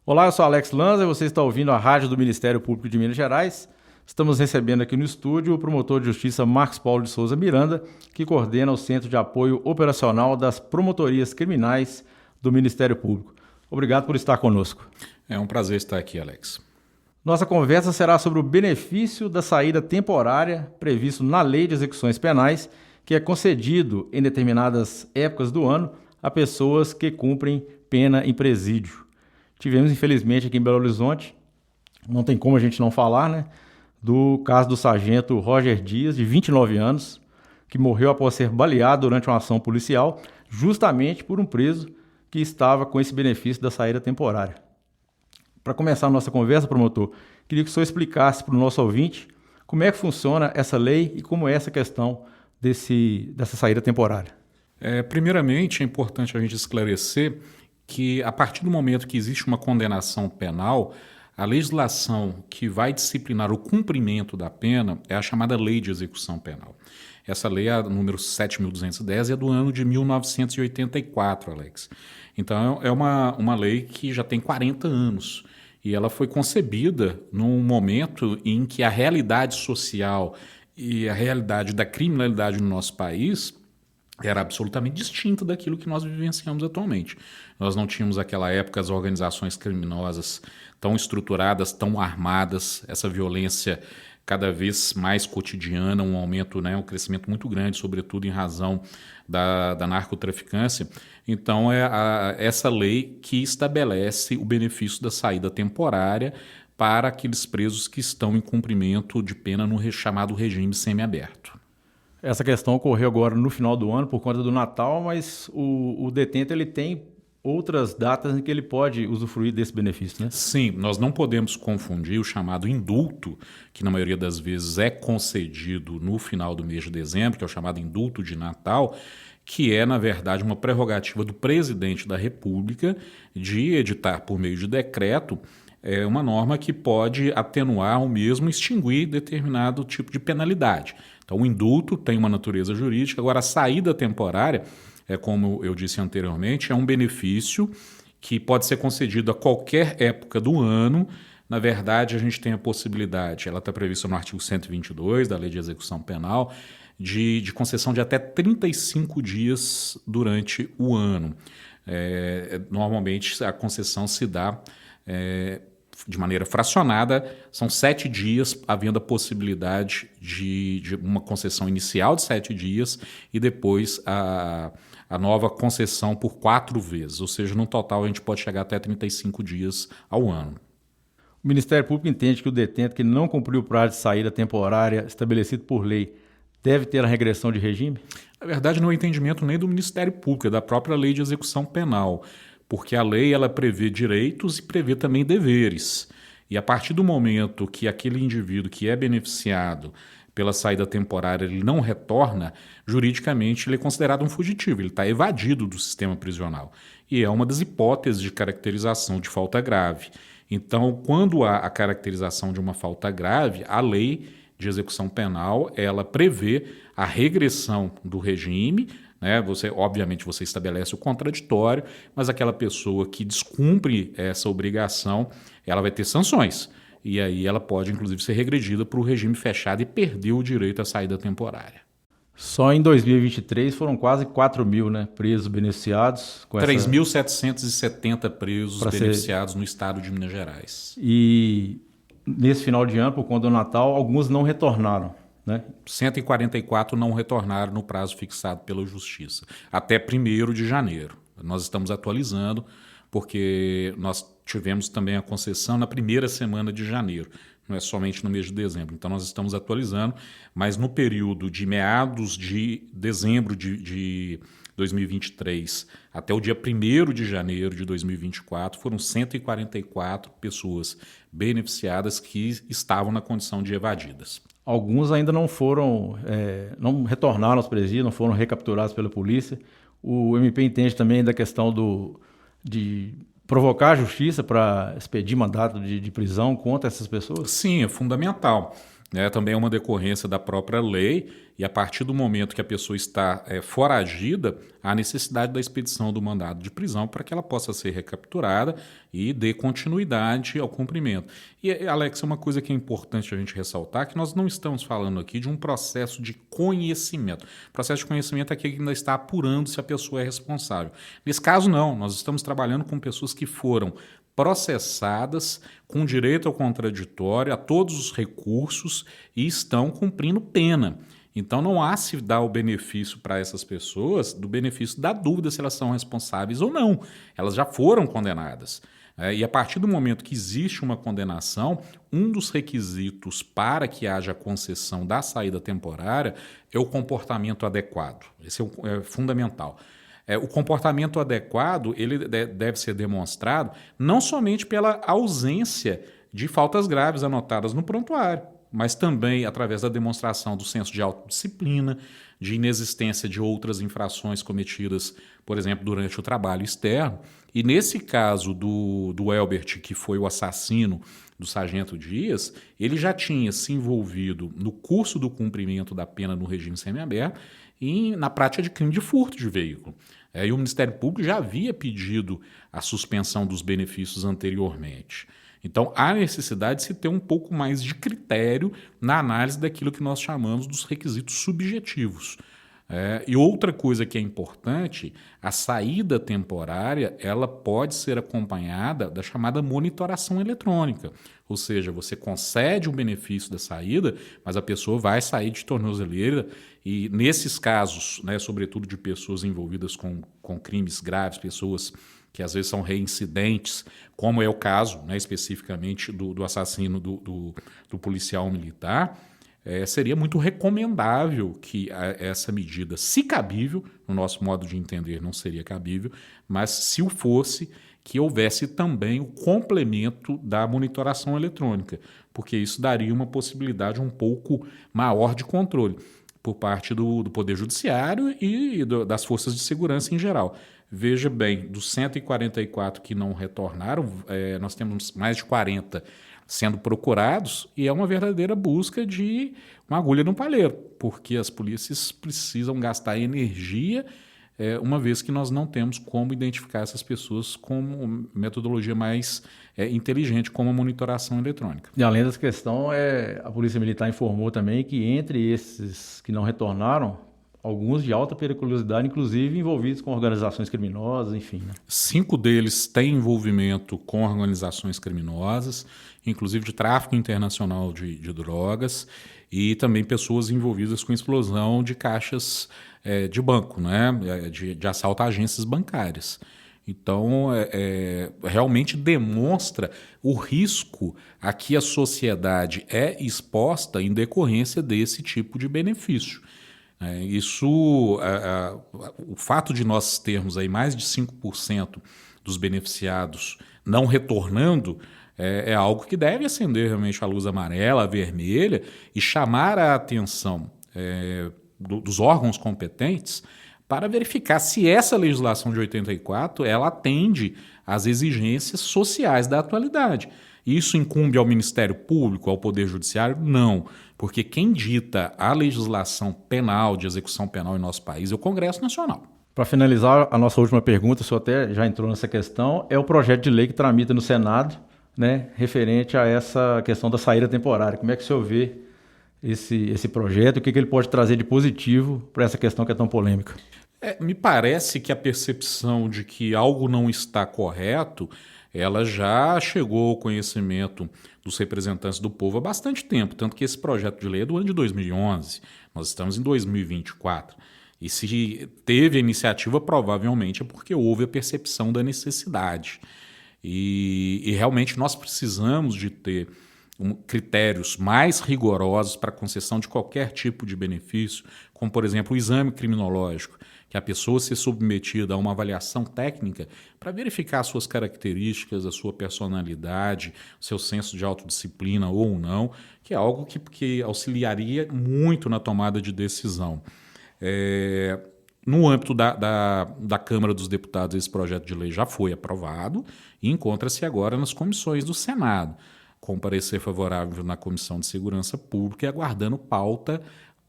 Olá, eu sou Alex Lanza e você está ouvindo a rádio do Ministério Público de Minas Gerais. Estamos recebendo aqui no estúdio o promotor de justiça Marcos Paulo de Souza Miranda, que coordena o Centro de Apoio Operacional das Promotorias Criminais do Ministério Público. Obrigado por estar conosco. É um prazer estar aqui, Alex. Nossa conversa será sobre o benefício da saída temporária previsto na Lei de Execuções Penais, que é concedido em determinadas épocas do ano a pessoas que cumprem pena em presídio. Tivemos, infelizmente, aqui em Belo Horizonte, não tem como a gente não falar, né, do caso do sargento Roger Dias, de 29 anos, que morreu após ser baleado durante uma ação policial, justamente por um preso que estava com esse benefício da saída temporária. Para começar a nossa conversa, promotor, queria que o senhor explicasse para o nosso ouvinte como é que funciona essa lei e como é essa questão dessa saída temporária. Primeiramente, é importante a gente esclarecer que, a partir do momento que existe uma condenação penal, a legislação que vai disciplinar o cumprimento da pena é a chamada Lei de Execução Penal. Essa lei, a número 7.210, é do ano de 1984, Alex. Então, é uma lei que já tem 40 anos e ela foi concebida num momento em que a realidade social e a realidade da criminalidade no nosso país era absolutamente distinta daquilo que nós vivenciamos atualmente. Nós não tínhamos naquela época as organizações criminosas tão estruturadas, tão armadas, essa violência cada vez mais cotidiana, um aumento, um crescimento muito grande, sobretudo em razão da narcotraficância. Então, essa lei que estabelece o benefício da saída temporária para aqueles presos que estão em cumprimento de pena no chamado regime semiaberto. Essa questão ocorreu agora no final do ano por conta do Natal, mas o detento ele tem outras datas em que ele pode usufruir desse benefício, né? Sim, nós não podemos confundir o chamado indulto, que na maioria das vezes é concedido no final do mês de dezembro, que é o chamado indulto de Natal, que é, na verdade, uma prerrogativa do presidente da República de editar por meio de decreto uma norma que pode atenuar ou mesmo extinguir determinado tipo de penalidade. Então, o indulto tem uma natureza jurídica, agora a saída temporária, como eu disse anteriormente, é um benefício que pode ser concedido a qualquer época do ano. Na verdade, a gente tem a possibilidade, ela está prevista no artigo 122 da Lei de Execução Penal, de concessão de até 35 dias durante o ano. Normalmente, a concessão se dá de maneira fracionada, são 7 dias, havendo a possibilidade de uma concessão inicial de 7 dias e depois a nova concessão por 4 vezes, ou seja, no total a gente pode chegar até 35 dias ao ano. O Ministério Público entende que o detento que não cumpriu o prazo de saída temporária estabelecido por lei deve ter a regressão de regime? Na verdade, não é o entendimento nem do Ministério Público, é da própria Lei de Execução Penal, porque a lei ela prevê direitos e prevê também deveres. E a partir do momento que aquele indivíduo que é beneficiado pela saída temporária ele não retorna, juridicamente ele é considerado um fugitivo, ele está evadido do sistema prisional. E é uma das hipóteses de caracterização de falta grave. Então, quando há a caracterização de uma falta grave, a lei de execução penal ela prevê a regressão do regime. Obviamente você estabelece o contraditório, mas aquela pessoa que descumpre essa obrigação, ela vai ter sanções. E aí ela pode, inclusive, ser regredida para o regime fechado e perder o direito à saída temporária. Só em 2023 foram quase 4 mil presos beneficiados. 3.770 presos beneficiados no estado de Minas Gerais. E nesse final de ano, por conta do Natal, alguns não retornaram. 144 não retornaram no prazo fixado pela Justiça, até 1º de janeiro. Nós estamos atualizando, porque nós tivemos também a concessão na primeira semana de janeiro, não é somente no mês de dezembro. Então nós estamos atualizando, mas no período de meados de dezembro de 2023 até o dia 1º de janeiro de 2024, foram 144 pessoas beneficiadas que estavam na condição de evadidas. Alguns ainda não não retornaram aos presídios, não foram recapturados pela polícia. O MP entende também da questão de provocar a justiça para expedir mandato de prisão contra essas pessoas? Sim, é fundamental. né, também é uma decorrência da própria lei, e a partir do momento que a pessoa está foragida, há necessidade da expedição do mandado de prisão para que ela possa ser recapturada e dê continuidade ao cumprimento. E, Alex, uma coisa que é importante a gente ressaltar, que nós não estamos falando aqui de um processo de conhecimento. O processo de conhecimento é aquele que ainda está apurando se a pessoa é responsável. Nesse caso, não. Nós estamos trabalhando com pessoas que foram processadas com direito ao contraditório, a todos os recursos e estão cumprindo pena. Então não há se dar o benefício para essas pessoas do benefício da dúvida se elas são responsáveis ou não. Elas já foram condenadas. E a partir do momento que existe uma condenação, um dos requisitos para que haja concessão da saída temporária é o comportamento adequado. Esse é fundamental. O comportamento adequado ele deve ser demonstrado não somente pela ausência de faltas graves anotadas no prontuário, mas também através da demonstração do senso de autodisciplina, de inexistência de outras infrações cometidas, por exemplo, durante o trabalho externo. E nesse caso do Elbert, que foi o assassino do sargento Dias, ele já tinha se envolvido no curso do cumprimento da pena no regime semiaberto e na prática de crime de furto de veículo. E o Ministério Público já havia pedido a suspensão dos benefícios anteriormente. Então, há necessidade de se ter um pouco mais de critério na análise daquilo que nós chamamos dos requisitos subjetivos. E outra coisa que é importante, a saída temporária ela pode ser acompanhada da chamada monitoração eletrônica. Ou seja, você concede o benefício da saída, mas a pessoa vai sair de tornozeleira e nesses casos, né, sobretudo de pessoas envolvidas com crimes graves, pessoas que às vezes são reincidentes, como é o caso, né, especificamente do assassino do policial militar, seria muito recomendável que essa medida, se cabível, no nosso modo de entender não seria cabível, mas se o fosse, que houvesse também o complemento da monitoração eletrônica, porque isso daria uma possibilidade um pouco maior de controle por parte do Poder Judiciário e das forças de segurança em geral. Veja bem, dos 144 que não retornaram, nós temos mais de 40 sendo procurados e é uma verdadeira busca de uma agulha no palheiro, porque as polícias precisam gastar energia, uma vez que nós não temos como identificar essas pessoas com metodologia mais inteligente, como a monitoração eletrônica. E além dessa questão, a Polícia Militar informou também que entre esses que não retornaram, alguns de alta periculosidade, inclusive envolvidos com organizações criminosas, enfim. Né? 5 deles têm envolvimento com organizações criminosas, inclusive de tráfico internacional de drogas, e também pessoas envolvidas com explosão de caixas de banco, né? de assalto a agências bancárias. Então, realmente demonstra o risco a que a sociedade é exposta em decorrência desse tipo de benefício. O fato de nós termos aí mais de 5% dos beneficiados não retornando é algo que deve acender realmente a luz amarela, a vermelha e chamar a atenção dos órgãos competentes para verificar se essa legislação de 84 ela atende às exigências sociais da atualidade. Isso incumbe ao Ministério Público, ao Poder Judiciário? Não, porque quem dita a legislação penal, de execução penal em nosso país é o Congresso Nacional. Para finalizar, a nossa última pergunta, o senhor até já entrou nessa questão, é o projeto de lei que tramita no Senado, né, referente a essa questão da saída temporária. Como é que o senhor vê esse projeto? O que ele pode trazer de positivo para essa questão que é tão polêmica? Me parece que a percepção de que algo não está correto ela já chegou ao conhecimento dos representantes do povo há bastante tempo, tanto que esse projeto de lei é do ano de 2011, nós estamos em 2024. E se teve a iniciativa, provavelmente é porque houve a percepção da necessidade. E realmente nós precisamos de ter critérios mais rigorosos para a concessão de qualquer tipo de benefício, como, por exemplo, o exame criminológico, que a pessoa ser submetida a uma avaliação técnica para verificar as suas características, a sua personalidade, o seu senso de autodisciplina ou não, que é algo que auxiliaria muito na tomada de decisão. No âmbito da Câmara dos Deputados, esse projeto de lei já foi aprovado e encontra-se agora nas comissões do Senado. com parecer favorável na Comissão de Segurança Pública e aguardando pauta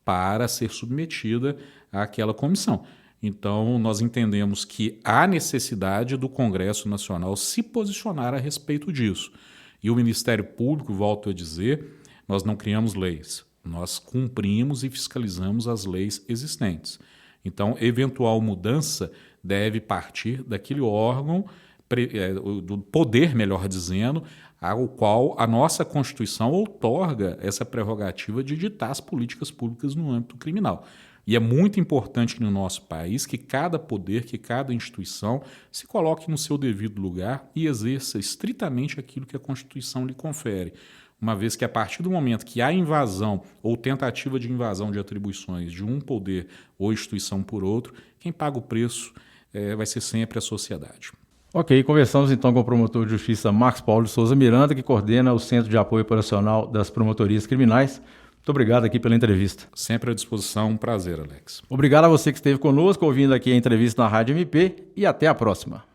para ser submetida àquela comissão. Então, nós entendemos que há necessidade do Congresso Nacional se posicionar a respeito disso. E o Ministério Público, volto a dizer, nós não criamos leis, nós cumprimos e fiscalizamos as leis existentes. Então, eventual mudança deve partir daquele órgão, do poder, melhor dizendo, ao qual a nossa Constituição outorga essa prerrogativa de ditar as políticas públicas no âmbito criminal. E é muito importante no nosso país que cada poder, que cada instituição se coloque no seu devido lugar e exerça estritamente aquilo que a Constituição lhe confere. Uma vez que a partir do momento que há invasão ou tentativa de invasão de atribuições de um poder ou instituição por outro, quem paga o preço vai ser sempre a sociedade. Ok, conversamos então com o promotor de justiça Marcos Paulo de Souza Miranda, que coordena o Centro de Apoio Operacional das Promotorias Criminais. Muito obrigado aqui pela entrevista. Sempre à disposição, um prazer, Alex. Obrigado a você que esteve conosco, ouvindo aqui a entrevista na Rádio MP e até a próxima.